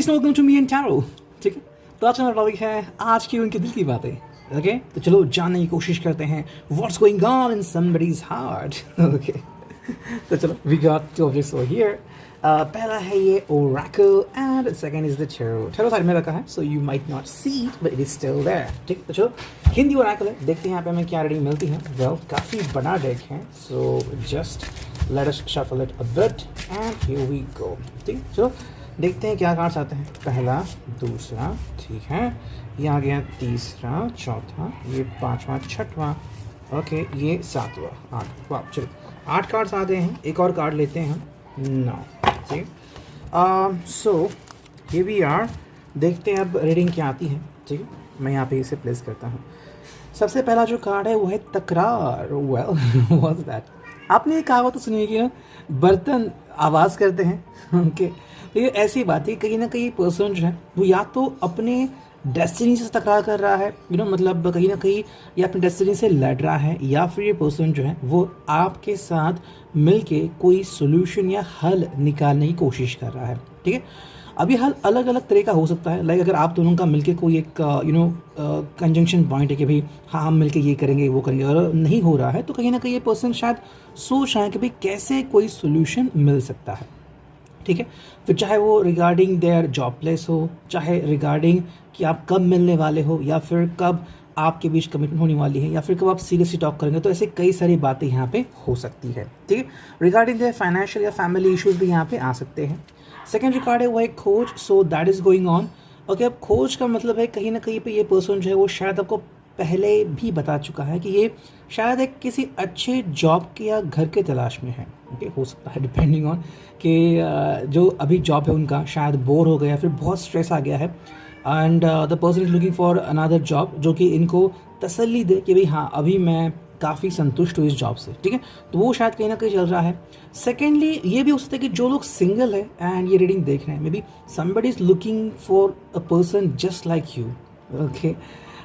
Guys welcome to me and tarot. ठीक है, तो आज हमारा टॉपिक है आज की उनके दिल की बातें। ओके, तो चलो जानने की कोशिश करते हैं what's going on in somebody's heart. Okay, तो चलो we got two objects over here. पहला है ये oracle and second is the tarot. Tarot side में रखा है so you might not see it but it is still there. ठीक, तो चलो हिंदी ओरेकल है, देखते हैं यहाँ पे हमें क्या रीडिंग मिलती है। वेल काफ़ी बड़ा डेक है so just let us shuffle it a bit and here we go. ठीक, चलो देखते हैं क्या कार्ड्स आते हैं। पहला, दूसरा, ठीक है, ये आ गया तीसरा, चौथा, ये पांचवा, छठवां, ओके, ये सातवां, आठ। वाह, चलो 8 कार्ड्स आ गए हैं। एक और कार्ड लेते हैं हम, 9। ठीक, सो ये वी आर, देखते हैं अब रीडिंग क्या आती है। ठीक है, मैं यहाँ पे इसे प्लेस करता हूँ। सबसे पहला जो कार्ड है वो है तकरार। Well what's that? आपने ये कहावत तो सुनी है कि ना बर्तन आवाज़ करते हैं। ओके, तो ये ऐसी बात है, कहीं ना कहीं पर्सन जो है वो या तो अपने डेस्टिनी से तकरार कर रहा है, मतलब कहीं ना कहीं ये अपने डेस्टिनी से लड़ रहा है, या फिर ये पर्सन जो है वो आपके साथ मिलके कोई सोल्यूशन या हल निकालने की कोशिश कर रहा है। ठीक है, अभी हल अलग अलग तरह का हो सकता है। लाइक अगर आप दोनों का मिलके कोई एक कंजंक्शन पॉइंट है कि भाई हाँ हम मिलके ये करेंगे वो करेंगे, और नहीं हो रहा है तो कहीं ना कहीं ये पर्सन शायद सोच रहा है कि भाई कैसे कोई सोल्यूशन मिल सकता है। ठीक है, फिर चाहे वो रिगार्डिंग देयर जॉब प्लेस हो, चाहे रिगार्डिंग कि आप कब मिलने वाले हो, या फिर कब आपके बीच कमिटमेंट होने वाली है, या फिर कब आप सीरियसली टॉक करेंगे, तो ऐसे कई सारी बातें यहाँ पे हो सकती है। ठीक है, रिगार्डिंग देयर फाइनेंशियल या फैमिली इश्यूज भी यहाँ पे आ सकते हैं। सेकेंड रिकॉर्ड है वो है खोज, सो that is going on. Okay, अब खोज का मतलब है कहीं ना कहीं पे ये पर्सन जो है वो शायद आपको पहले भी बता चुका है कि ये शायद एक किसी अच्छे जॉब के या घर के तलाश में है। ओके, हो सकता है डिपेंडिंग ऑन कि जो अभी जॉब है उनका शायद बोर हो गया, फिर बहुत स्ट्रेस आ गया है, and the person is looking for another job जो कि इनको तसल्ली दे कि भाई हाँ अभी मैं काफ़ी संतुष्ट हूँ इस जॉब से। ठीक है, तो वो शायद कहीं ना कहीं चल रहा है। सेकेंडली ये भी हो सकता है कि जो लोग सिंगल है एंड ये रीडिंग देख रहे हैं, may be somebody is looking for a person just like you. Okay,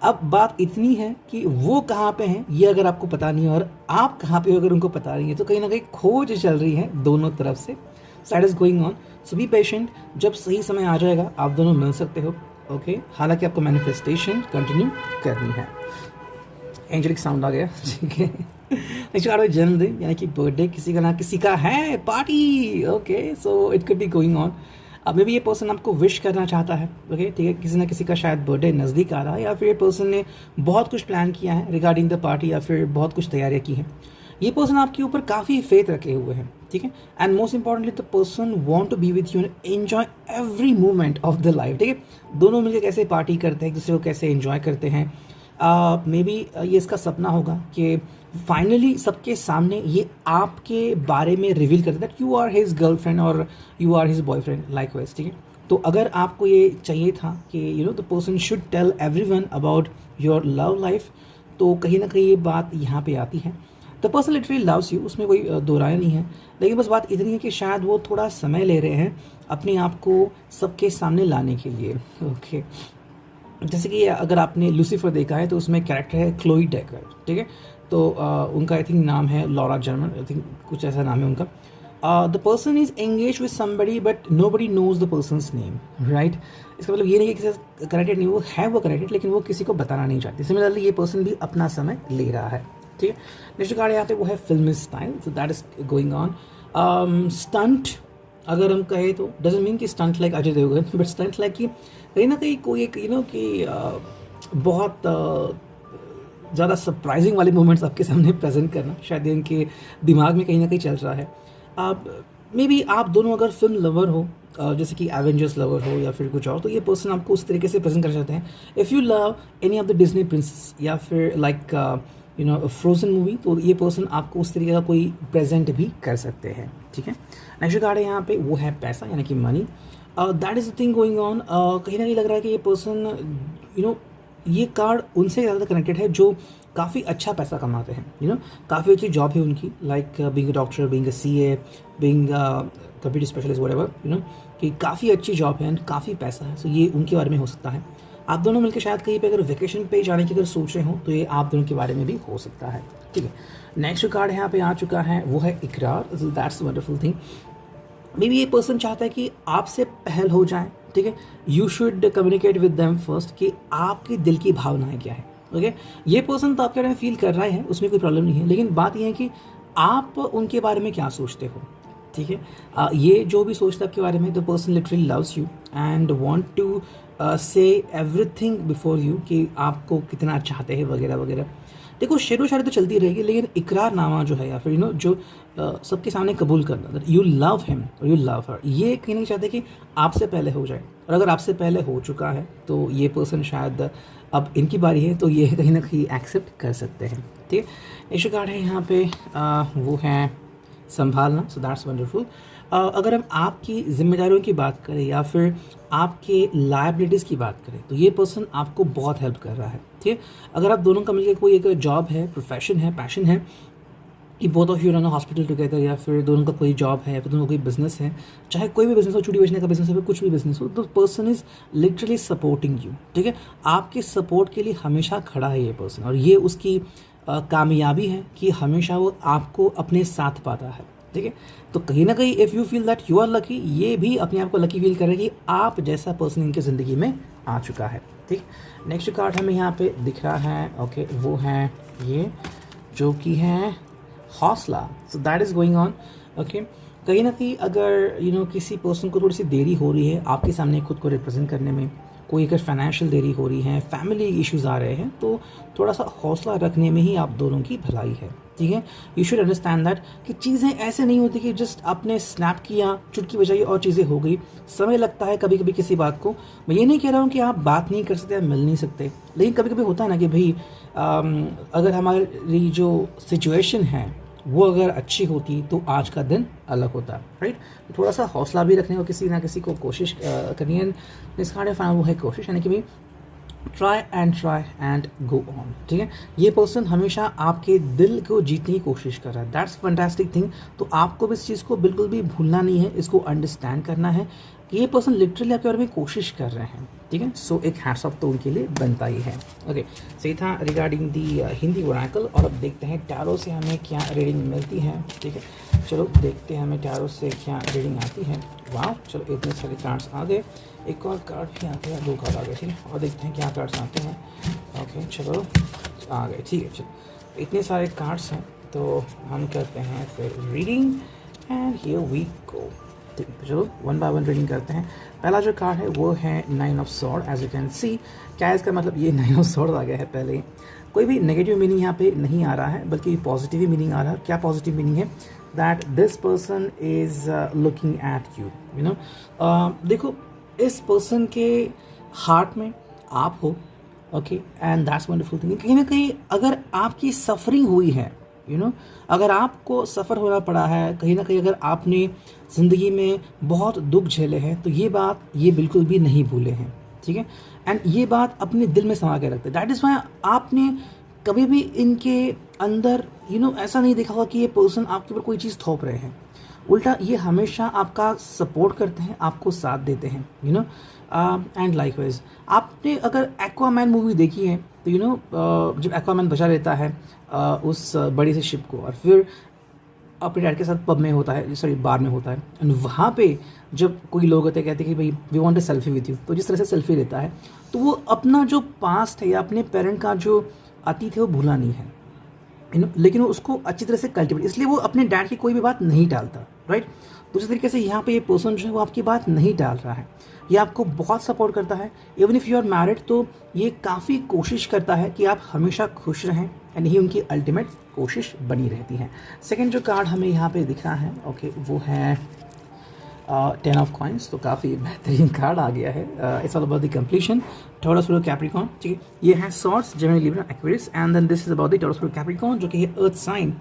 अब बात इतनी है कि वो कहाँ पे हैं ये अगर आपको पता नहीं है, और आप कहाँ पे हो अगर उनको पता नहीं है, तो कहीं ना कहीं खोज चल रही है दोनों तरफ से। That is going on, so be patient, जब सही समय आ जाएगा आप दोनों मिल सकते हो। ओके, हालांकि आपको मैनिफेस्टेशन कंटिन्यू करनी है। एंजेलिक साउंड आ गया। ठीक है, नेक्स्ट कार्ड है जन्मदिन, यानी कि बर्थडे किसी का ना किसी का है, party. Okay, so it could be going on. अब मे भी ये पर्सन आपको विश करना चाहता है। ओके, ठीक है, किसी ना किसी का शायद बर्थडे नज़दीक आ रहा है, या फिर ये पर्सन ने बहुत कुछ प्लान किया है रिगार्डिंग द पार्टी, या फिर बहुत कुछ तैयारियां की हैं। ये पर्सन आपके ऊपर काफ़ी फेथ रखे हुए हैं। ठीक है, and most importantly the person want to be with you and enjoy every moment of the life. ठीक है, दोनों मिलकर कैसे पार्टी करते हैं, एक दूसरे को कैसे एंजॉय करते हैं। मे बी ये इसका सपना होगा कि फाइनली सबके सामने ये आपके बारे में रिवील करते that you are his girlfriend और you are his boyfriend likewise. ठीक है, तो अगर आपको ये चाहिए था कि the person should tell everyone about your love life, तो कहीं ना कहीं ये बात यहाँ पे आती है। The person literally loves you, उसमें कोई दो राय नहीं है, लेकिन बस बात इतनी है कि शायद वो थोड़ा समय ले रहे हैं अपने आप को सबके सामने लाने के लिए। ओके, जैसे कि अगर आपने लूसीफर देखा है तो उसमें कैरेक्टर है क्लोई डेकर। ठीक है, तो उनका आई थिंक नाम है लॉरा जर्मन, आई थिंक कुछ ऐसा नाम है उनका। The person is engage with somebody but nobody knows the person's name, right. इसका मतलब ये नहीं कि किसी से कनेक्टेड नहीं, वो कनेक्टेड, लेकिन वो किसी को बताना नहीं चाहती। सिमिलरली ये पर्सन भी अपना समय ले रहा है। ठीक है, नेक्स्ट कार्ड यहाँ पे वो है filmi style, so that is going on. Stunt अगर हम कहें तो डजंट मीन कि stunt like Ajay Devgn, but stunt like कि कहीं ना कहीं कोई एक कि बहुत ज़्यादा सरप्राइजिंग वाले मोमेंट्स आपके सामने प्रेजेंट करना, शायद इनके दिमाग में कहीं ना कहीं चल रहा है। आप मे बी आप दोनों अगर फिल्म लवर हो, जैसे कि एवेंजर्स लवर हो या फिर कुछ और, तो ये पर्सन आपको उस तरीके से प्रेजेंट कर चाहते हैं। If you love any of the Disney princess या फिर लाइक फ्रोजन मूवी, तो ये पर्सन आपको उस तरीके का कोई प्रेजेंट भी कर सकते हैं। ठीक है, नेक्स्ट कार्ड है यहाँ पे वो है पैसा, यानी कि money. That is the thing going on. कहीं ना कहीं लग रहा है कि ये पर्सन ये कार्ड उनसे ज़्यादा कनेक्टेड है जो काफ़ी अच्छा पैसा कमाते हैं। काफ़ी अच्छी जॉब है उनकी, like being a doctor, being a CA, being computer specialist, whatever, कि काफ़ी अच्छी जॉब है एंड काफ़ी पैसा है। सो ये उनके बारे में हो सकता है। आप दोनों मिलकर शायद कहीं पे अगर वेकेशन पे जाने की अगर सोच रहे हो तो ये आप दोनों के बारे में भी हो सकता है। ठीक है, नेक्स्ट कार्ड यहाँ पे आ चुका है वो है इकरार, that's wonderful thing. May be ये पर्सन चाहता है कि आपसे पहल हो जाए, ठीक है। You should communicate with them first कि आपकी दिल की भावनाएं क्या है, ओके। ये पर्सन तो आपके बारे में फील कर रहा है, उसमें कोई प्रॉब्लम नहीं है, लेकिन बात यह है कि आप उनके बारे में क्या सोचते हो, ठीक है। ये जो भी सोचता है आपके बारे में, the person literally loves you and want to say everything before you कि आपको कितना चाहते हैं वगैरह वगैरह। देखो शेरो शायरी तो चलती रहेगी, लेकिन इकरारनामा जो है या फिर जो सबके सामने कबूल करना, यू लव हिम और यू लव हर, ये कहीं नहीं चाहते कि आपसे पहले हो जाए। और अगर आपसे पहले हो चुका है तो ये पर्सन शायद अब इनकी बारी है, तो ये कहीं ना कहीं एक्सेप्ट कर सकते हैं, ठीक है। नेक्स्ट कार्ड है यहाँ पे वो है संभालना, सो दैट्स वंडरफुल। अगर हम आपकी जिम्मेदारियों की बात करें या फिर आपके लायबिलिटीज़ की बात करें, तो ये पर्सन आपको बहुत हेल्प कर रहा है, ठीक है। अगर आप दोनों का मिलकर कोई एक जॉब है, प्रोफेशन है, पैशन है, कि both of you run a hospital together, या फिर दोनों का कोई जॉब है या फिर दोनों का कोई बिजनेस है, चाहे कोई भी बिजनेस हो, चूड़ी बेचने का बिजनेस हो, कुछ भी बिजनेस हो, तो person is literally supporting you, ठीक है। आपके सपोर्ट के लिए हमेशा खड़ा है ये पर्सन, और ये उसकी कामयाबी है कि हमेशा वो आपको अपने साथ पाता है, ठीक है। तो कहीं ना कहीं if you feel that you are lucky, ये भी अपने आप को लकी फील करे कि आप जैसा पर्सन इनकी ज़िंदगी में आ चुका है, ठीक। नेक्स्ट कार्ड हमें यहाँ पे दिख रहा है, ओके, वो है ये जो कि है हौसला, so that is going on, okay. कहीं ना कहीं अगर किसी पर्सन को थोड़ी सी देरी हो रही है आपके सामने खुद को रिप्रेजेंट करने में, कोई अगर फाइनेंशियल देरी हो रही है, फैमिली इश्यूज आ रहे हैं, तो थोड़ा सा हौसला रखने में ही आप दोनों की भलाई है, ठीक है। यू शुड अंडरस्टैंड दैट कि चीज़ें ऐसे नहीं होती कि जस्ट आपने स्नैप किया, चुटकी बजाई और चीज़ें हो गई। समय लगता है कभी कभी किसी बात को। मैं ये नहीं कह रहा हूँ कि आप बात नहीं कर सकते, आप मिल नहीं सकते, लेकिन कभी कभी होता है ना कि भाई अगर हमारी जो सिचुएशन है वो अगर अच्छी होती तो आज का दिन अलग होता, राइट। थोड़ा सा हौसला भी रखने को किसी ना किसी को कोशिश करनी है। इस कार्ड में वो है कोशिश, यानी कि भाई ट्राई एंड गो ऑन, ठीक है। ये पर्सन हमेशा आपके दिल को जीतने की कोशिश कर रहा है, दैट्स फैंटास्टिक थिंग। तो आपको भी इस चीज़ को बिल्कुल भी भूलना नहीं है, इसको अंडरस्टैंड करना है कि ये पर्सन लिटरली आपके बारे में कोशिश कर रहे हैं, ठीक है। सो एक हैट्स ऑफ तो उनके लिए बनता ही है, ओके। सही था रिगार्डिंग दी हिंदी ओरेकल। और अब देखते हैं टैरो से हमें क्या रीडिंग मिलती है, ठीक है। चलो देखते हैं हमें टैरो से क्या रीडिंग आती है। वाह, चलो इतने सारे कार्ड्स आ गए, एक और कार्ड भी आते हैं, 2 कार्ड आ गए, ठीक है। और देखते हैं क्या कार्ड्स आते हैं, ओके। चलो आ गए, ठीक है। चलो इतने सारे कार्ड्स हैं तो हम करते हैं फिर reading, and here we go. चलो 1 बाय 1 रीडिंग करते हैं। पहला जो कार्ड है वो है 9 of sword, as you can see. क्या है इसका मतलब, ये 9 ऑफ स्वॉर्ड आ गया है पहले। कोई भी नेगेटिव मीनिंग यहाँ पे नहीं आ रहा है, बल्कि पॉजिटिव ही मीनिंग आ रहा है। क्या पॉजिटिव मीनिंग है, that this person is looking at you know. देखो इस पर्सन के हार्ट में आप हो, okay, and that's wonderful thing. कहीं ना कहीं अगर आपकी सफरिंग हुई है, अगर आपको सफ़र होना पड़ा है, कहीं ना कहीं अगर आपने ज़िंदगी में बहुत दुख झेले हैं, तो ये बिल्कुल भी नहीं भूले हैं, ठीक है। एंड ये बात अपने दिल में समा के रखते हैं। दैट इज़ वाई आपने कभी भी इनके अंदर ऐसा नहीं देखा होगा कि ये पर्सन आपके ऊपर कोई चीज़ थोप रहे हैं। उल्टा ये हमेशा आपका सपोर्ट करते हैं, आपको साथ देते हैं, एंड लाइकवाइज आपने अगर एक्वामैन मूवी देखी है तो जब एक्वामैन बचा लेता है उस बड़ी सी शिप को, और फिर अपने डैड के साथ पब में होता है, सॉरी बार में होता है, एंड वहाँ पे जब कोई लोग होते हैं कहते हैं कि भाई we want a selfie with you, तो जिस तरह से सेल्फी लेता है, तो वो अपना जो पास्ट है या अपने पेरेंट का जो अतीत है वो भूला नहीं है, लेकिन वो उसको अच्छी तरह से कल्टिवेट, इसलिए वो अपने डैड की कोई भी बात नहीं डालता, राइट। दूसरे तरीके से यहाँ पे ये पर्सन जो है वो आपकी बात नहीं डाल रहा है, ये आपको बहुत सपोर्ट करता है। Even if you are married, तो ये काफ़ी कोशिश करता है कि आप हमेशा खुश रहें, एंड यही उनकी अल्टीमेट कोशिश बनी रहती है। सेकंड जो कार्ड हमें यहाँ पे दिख रहा है, ओके, वो है 10 ऑफ कॉइन्स। तो काफ़ी बेहतरीन कार्ड आ गया है। It's all about the completion, Taurus flow Capricorn, ठीक है। ये है swords, Gemini, Libra, Aquarius, and then this is about the Taurus flow Capricorn, जो कि है अर्थ साइन,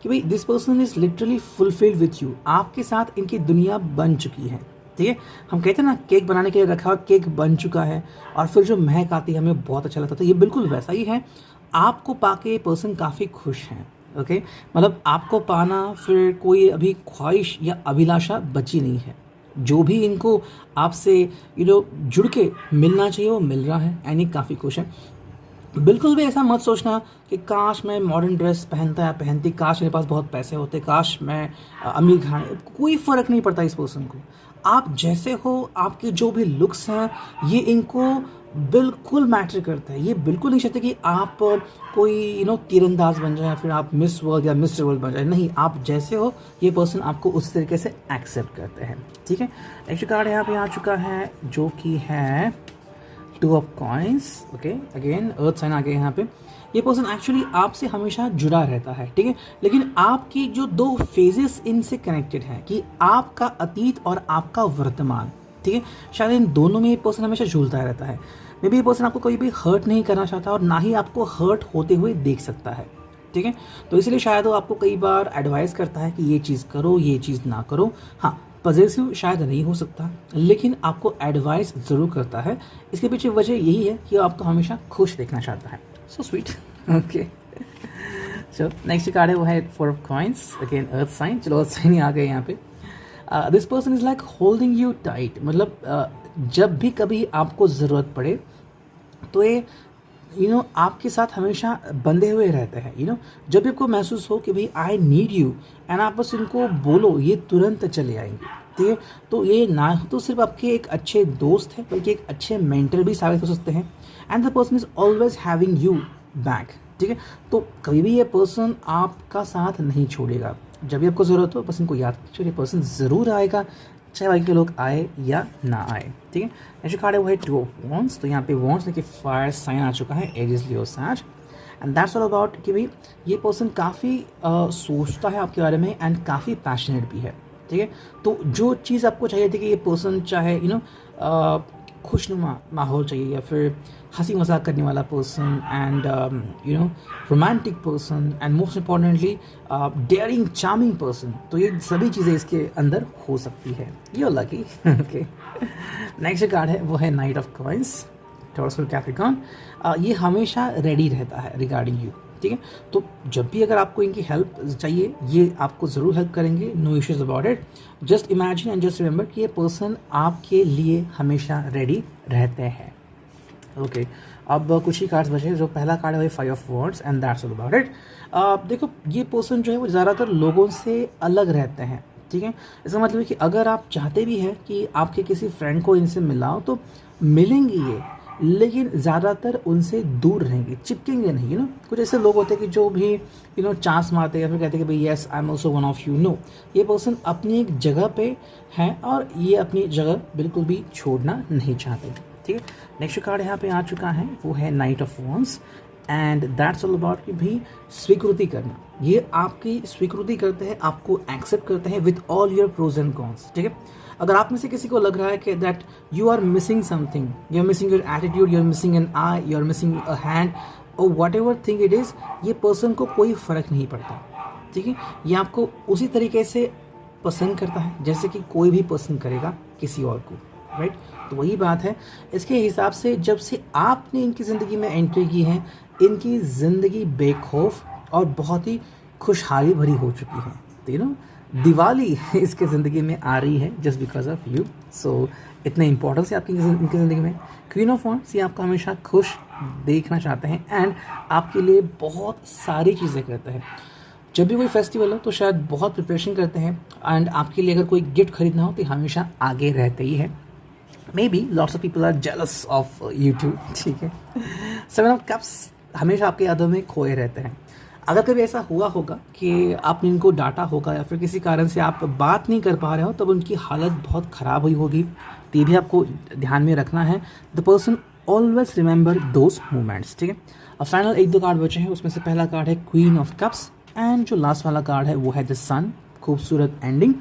कि भाई this person is literally fulfilled with you, आपके साथ इनकी दुनिया बन चुकी है, ठीक है। हम कहते हैं ना केक बनाने के लिए रखा, केक बन चुका है, और फिर जो महक आती है हमें बहुत अच्छा लगता है, तो ये बिल्कुल वैसा ही है। आपको पाके पर्सन काफ़ी खुश हैं, ओके, मतलब आपको पाना फिर कोई अभी ख्वाहिश या अभिलाषा बची नहीं है। जो भी इनको आपसे जुड़ के मिलना चाहिए वो मिल रहा है, एंड ये काफ़ी खुश है। बिल्कुल भी ऐसा मत सोचना कि काश मैं मॉडर्न ड्रेस पहनता या पहनती, काश मेरे पास बहुत पैसे होते, काश मैं अमीर खाने, कोई फ़र्क नहीं पड़ता इस पर्सन को। आप जैसे हो, आपके जो भी लुक्स हैं, ये इनको बिल्कुल मैटर करता है। ये बिल्कुल नहीं चाहते कि आप कोई तीरंदाज बन जाए या फिर आप मिस वर्ल्ड या मिस्टर वर्ल्ड बन जाए। नहीं, आप जैसे हो ये पर्सन आपको उस तरीके से एक्सेप्ट करते हैं। ठीक है, नेक्स्ट कार्ड यहाँ पे आ चुका है जो कि है 2 of coins. Okay, again earth sign आ गया यहाँ पे। ये पर्सन एक्चुअली आपसे हमेशा जुड़ा रहता है, ठीक है, लेकिन आपकी जो 2 फेजेस इनसे कनेक्टेड हैं कि आपका अतीत और आपका वर्तमान, ठीक है, शायद इन दोनों में ये पर्सन हमेशा झूलता रहता है। मे बी ये पर्सन आपको कभी भी हर्ट नहीं करना चाहता और ना ही आपको हर्ट होते हुए देख सकता है, ठीक है। तो इसलिए शायद वो आपको कई बार एडवाइस करता है कि ये चीज़ करो, ये चीज़ ना करो। हाँ, पॉजिटिव शायद नहीं हो सकता, लेकिन आपको एडवाइस ज़रूर करता है। इसके पीछे वजह यही है कि वो आपको हमेशा खुश देखना चाहता है। So sweet. Okay, so next card है वो है 4 of coins, again earth sign. चलो अर्थ साइन ही आ गए यहाँ पे। This person is like holding you tight, मतलब जब भी कभी आपको ज़रूरत पड़े तो ये आपके साथ हमेशा बंधे हुए रहते हैं। जब भी आपको महसूस हो कि भाई आई नीड यू, एंड आप बस इनको बोलो, ये तुरंत चले आएंगे, ठीक है। तो ये ना तो सिर्फ आपके एक अच्छे दोस्त हैं, बल्कि एक अच्छे मेंटर भी साबित हो सकते हैं। And the person is always having you back, ठीक है। तो कभी भी ये पर्सन आपका साथ नहीं छोड़ेगा। जब भी आपको ज़रूरत हो बस इनको याद कीजिए, ये पर्सन ज़रूर आएगा, चाहे बाकी के लोग आए या ना आए, ठीक है। नेक्स्ट कार्ड है वो है 2 ऑफ वॉन्ड्स। तो यहाँ पे वॉन्ड्स देखिए फायर साइन आ चुका है, एरिस, लियो, सैज, एंड दैट्स ऑल अबाउट कि भाई ये पर्सन काफ़ी सोचता है आपके बारे में एंड काफ़ी पैशनेट भी है, ठीक है। तो जो चीज़ आपको चाहिए थी कि ये पर्सन चाहे खुशनुमा माहौल चाहिए या फिर हंसी मजाक करने वाला person and romantic person and most importantly daring charming person, तो ये सभी चीज़ें इसके अंदर हो सकती है। You are lucky. Okay, next card है वो है नाइट ऑफ कॉइन्स, टॉरस और कैप्रिकॉर्न। ये हमेशा रेडी रहता है रिगार्डिंग यू, ठीक है। तो जब भी अगर आपको इनकी हेल्प चाहिए ये आपको ज़रूर हेल्प करेंगे, no issues about it. Just imagine and just remember कि ये पर्सन आपके लिए हमेशा रेडी रहते हैं। ओके, अब कुछ ही कार्ड्स बचे। जो पहला कार्ड है 5 of wands and that's all about it. देखो, ये पर्सन जो है वो ज़्यादातर लोगों से अलग रहते हैं, ठीक है। इसका मतलब है कि अगर आप चाहते भी हैं कि आपके किसी फ्रेंड को इनसे मिलाओ तो मिलेंगे ये, लेकिन ज़्यादातर उनसे दूर रहेंगे, चिपकेंगे नहीं। कुछ ऐसे लोग होते हैं कि जो भी चांस मारते हैं या फिर कहते हैं कि भाई yes I am also one of you. No, ये पर्सन अपनी एक जगह पे है और ये अपनी जगह बिल्कुल भी छोड़ना नहीं चाहते, ठीक है। नेक्स्ट कार्ड यहाँ पे आ चुका है वो है knight of wands and that's all about कि भाई स्वीकृति करना। ये आपकी स्वीकृति करते हैं, आपको एक्सेप्ट करते हैं with all your pros and cons, ठीक है। अगर आप में से किसी को लग रहा है कि that you are missing something, you are missing your attitude, you are missing an eye, you are missing a hand और whatever thing it is, ये पर्सन को कोई फ़र्क नहीं पड़ता, ठीक है। ये आपको उसी तरीके से पसंद करता है जैसे कि कोई भी पसंद करेगा किसी और को, राइट। तो वही बात है, इसके हिसाब से जब से आपने इनकी ज़िंदगी में एंट्री की है, इनकी ज़िंदगी बेखौफ और बहुत ही खुशहाली भरी हो चुकी है। तो दिवाली इसके ज़िंदगी में आ रही है जस्ट बिकॉज ऑफ यू। सो इतने इंपॉर्टेंस है आपकी इनकी ज़िंदगी में। क्वीन ऑफ वॉन्ड्स ये आपको हमेशा खुश देखना चाहते हैं एंड आपके लिए बहुत सारी चीज़ें करते हैं। जब भी कोई फेस्टिवल हो तो शायद बहुत प्रिपरेशन करते हैं एंड आपके लिए अगर कोई गिफ्ट खरीदना हो तो हमेशा आगे रहते ही है। Maybe lots of people are jealous of you too, ठीक है। 7 ऑफ कप्स हमेशा आपके यादों में खोए रहते हैं। अगर कभी ऐसा हुआ होगा कि आपने इनको डांटा होगा या फिर किसी कारण से आप बात नहीं कर पा रहे हो तब उनकी हालत बहुत ख़राब हुई होगी, तो ये भी आपको ध्यान में रखना है। The person always remember those moments, ठीक है। अब फाइनल 1-2 कार्ड बचे हैं, उसमें से पहला कार्ड है क्वीन ऑफ कप्स एंड जो लास्ट वाला कार्ड है वो है द सन। खूबसूरत एंडिंग।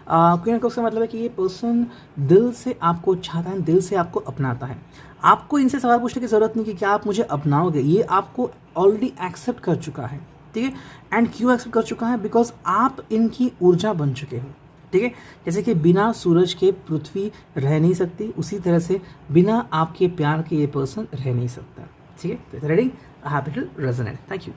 क्वीन ऑफ कप्स का मतलब है कि ये पर्सन दिल से आपको चाहता है, दिल से आपको अपनाता है। आपको इनसे सवाल पूछने की ज़रूरत नहीं कि क्या आप मुझे अपनाओगे, ये आपको ऑलरेडी एक्सेप्ट कर चुका है, ठीक है। एंड क्यों एक्सेप्ट कर चुका है? बिकॉज आप इनकी ऊर्जा बन चुके हो, ठीक है। जैसे कि बिना सूरज के पृथ्वी रह नहीं सकती, उसी तरह से बिना आपके प्यार के ये पर्सन रह नहीं सकता, ठीक है। Ready? Happy to resonate. Thank you.